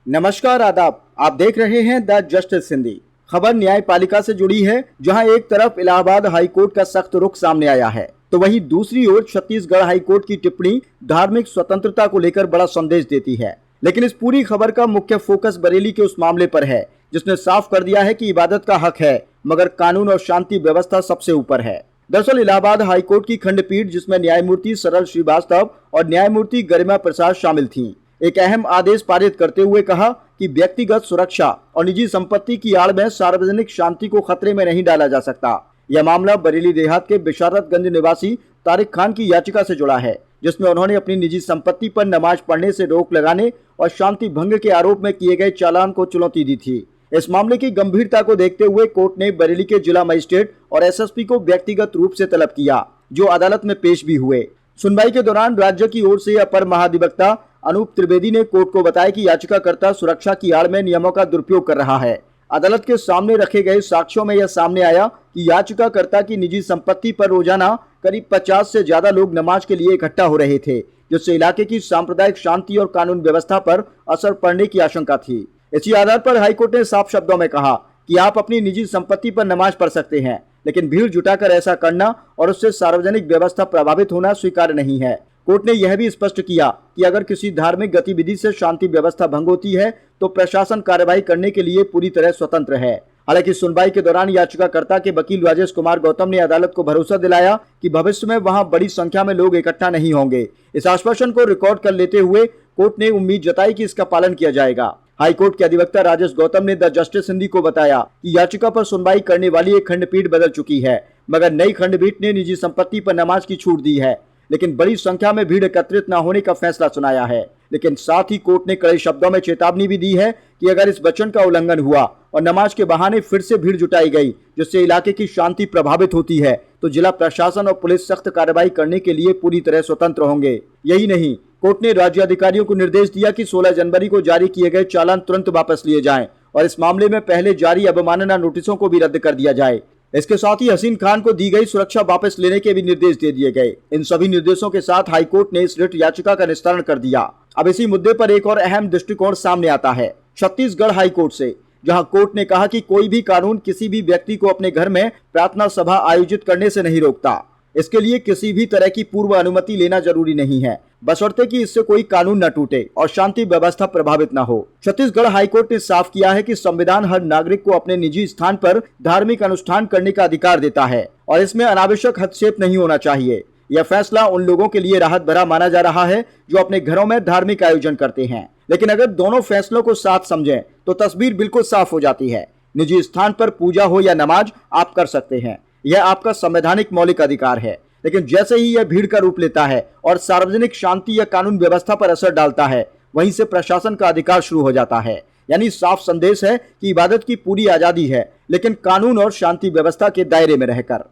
नमस्कार, आदाब। आप देख रहे हैं द जस्टिस हिंदी। खबर न्यायपालिका से जुड़ी है, जहां एक तरफ इलाहाबाद हाईकोर्ट का सख्त रुख सामने आया है, तो वहीं दूसरी ओर छत्तीसगढ़ हाईकोर्ट की टिप्पणी धार्मिक स्वतंत्रता को लेकर बड़ा संदेश देती है। लेकिन इस पूरी खबर का मुख्य फोकस बरेली के उस मामले पर है जिसने साफ कर दिया है कि इबादत का हक है, मगर कानून और शांति व्यवस्था सबसे ऊपर है। दरअसल इलाहाबाद हाईकोर्ट की खंडपीठ, जिसमें न्यायमूर्ति सरल श्रीवास्तव और न्यायमूर्ति गरिमा प्रसाद शामिल थीं, एक अहम आदेश पारित करते हुए कहा कि व्यक्तिगत सुरक्षा और निजी संपत्ति की आड़ में सार्वजनिक शांति को खतरे में नहीं डाला जा सकता। यह मामला बरेली देहात के बिशारतगंज निवासी तारिक खान की याचिका से जुड़ा है, जिसमें उन्होंने अपनी निजी संपत्ति पर नमाज पढ़ने से रोक लगाने और शांति भंग के आरोप में किए गए चालान को चुनौती दी थी। इस मामले की गंभीरता को देखते हुए कोर्ट ने बरेली के जिला मजिस्ट्रेट और एसएसपी को व्यक्तिगत रूप से तलब किया, जो अदालत में पेश भी हुए। सुनवाई के दौरान राज्य की ओर से अपर महाधिवक्ता अनूप त्रिवेदी ने कोर्ट को बताया कि याचिकाकर्ता सुरक्षा की आड़ में नियमों का दुरुपयोग कर रहा है। अदालत के सामने रखे गए साक्ष्यों में यह सामने आया कि याचिकाकर्ता की निजी संपत्ति पर रोजाना करीब 50 से ज्यादा लोग नमाज के लिए इकट्ठा हो रहे थे, जिससे इलाके की सांप्रदायिक शांति और कानून व्यवस्था पर असर पड़ने की आशंका थी। इसी आधार पर हाईकोर्ट ने साफ शब्दों में कहा कि आप अपनी निजी संपत्ति पर नमाज पढ़ सकते हैं, लेकिन भीड़ जुटाकर ऐसा करना और उससे सार्वजनिक व्यवस्था प्रभावित होना स्वीकार्य नहीं है। कोर्ट ने यह भी स्पष्ट किया कि अगर किसी धार्मिक गतिविधि से शांति व्यवस्था भंग होती है तो प्रशासन कार्रवाई करने के लिए पूरी तरह स्वतंत्र है। हालांकि सुनवाई के दौरान याचिकाकर्ता के वकील राजेश कुमार गौतम ने अदालत को भरोसा दिलाया कि भविष्य में वहां बड़ी संख्या में लोग इकट्ठा नहीं होंगे। इस आश्वासन को रिकॉर्ड कर लेते हुए कोर्ट ने उम्मीद जताई कि इसका पालन किया जाएगा। हाईकोर्ट के अधिवक्ता राजेश गौतम ने द जस्टिस हिंदी को बताया कि याचिका पर सुनवाई करने वाली एक खंडपीठ बदल चुकी है, मगर नई खंडपीठ ने निजी संपत्ति पर नमाज की छूट दी है, लेकिन बड़ी संख्या में भीड़ एकत्रित न होने का फैसला सुनाया है। लेकिन साथ ही कोर्ट ने कड़े शब्दों में चेतावनी भी दी है कि अगर इस वचन का उल्लंघन हुआ और नमाज के बहाने फिर से भीड़ जुटाई गई, जिससे इलाके की शांति प्रभावित होती है, तो जिला प्रशासन और पुलिस सख्त कार्रवाई करने के लिए पूरी तरह स्वतंत्र होंगे। यही नहीं, कोर्ट ने राज्य अधिकारियों को निर्देश दिया कि 16 जनवरी को जारी किए गए चालान तुरंत वापस लिए जाएं और इस मामले में पहले जारी अवमानना नोटिसों को भी रद्द कर दिया जाए। इसके साथ ही हसीन खान को दी गई सुरक्षा वापस लेने के भी निर्देश दे दिए गए। इन सभी निर्देशों के साथ हाईकोर्ट ने इस रिट याचिका का निस्तारण कर दिया। अब इसी मुद्दे पर एक और अहम दृष्टिकोण सामने आता है छत्तीसगढ़ हाईकोर्ट से, जहां कोर्ट ने कहा कि कोई भी कानून किसी भी व्यक्ति को अपने घर में प्रार्थना सभा आयोजित करने से नहीं रोकता। इसके लिए किसी भी तरह की पूर्व अनुमति लेना जरूरी नहीं है, बशर्ते कि इससे कोई कानून न टूटे और शांति व्यवस्था प्रभावित न हो। छत्तीसगढ़ हाईकोर्ट ने साफ किया है कि संविधान हर नागरिक को अपने निजी स्थान पर धार्मिक अनुष्ठान करने का अधिकार देता है और इसमें अनावश्यक हस्तक्षेप नहीं होना चाहिए। यह फैसला उन लोगों के लिए राहत भरा माना जा रहा है जो अपने घरों में धार्मिक आयोजन करते हैं। लेकिन अगर दोनों फैसलों को साथ समझें तो तस्वीर बिल्कुल साफ हो जाती है। निजी स्थान पर पूजा हो या नमाज आप कर सकते हैं, यह आपका संवैधानिक मौलिक अधिकार है। लेकिन जैसे ही यह भीड़ का रूप लेता है और सार्वजनिक शांति या कानून व्यवस्था पर असर डालता है, वहीं से प्रशासन का अधिकार शुरू हो जाता है। यानी साफ संदेश है कि इबादत की पूरी आजादी है, लेकिन कानून और शांति व्यवस्था के दायरे में रहकर।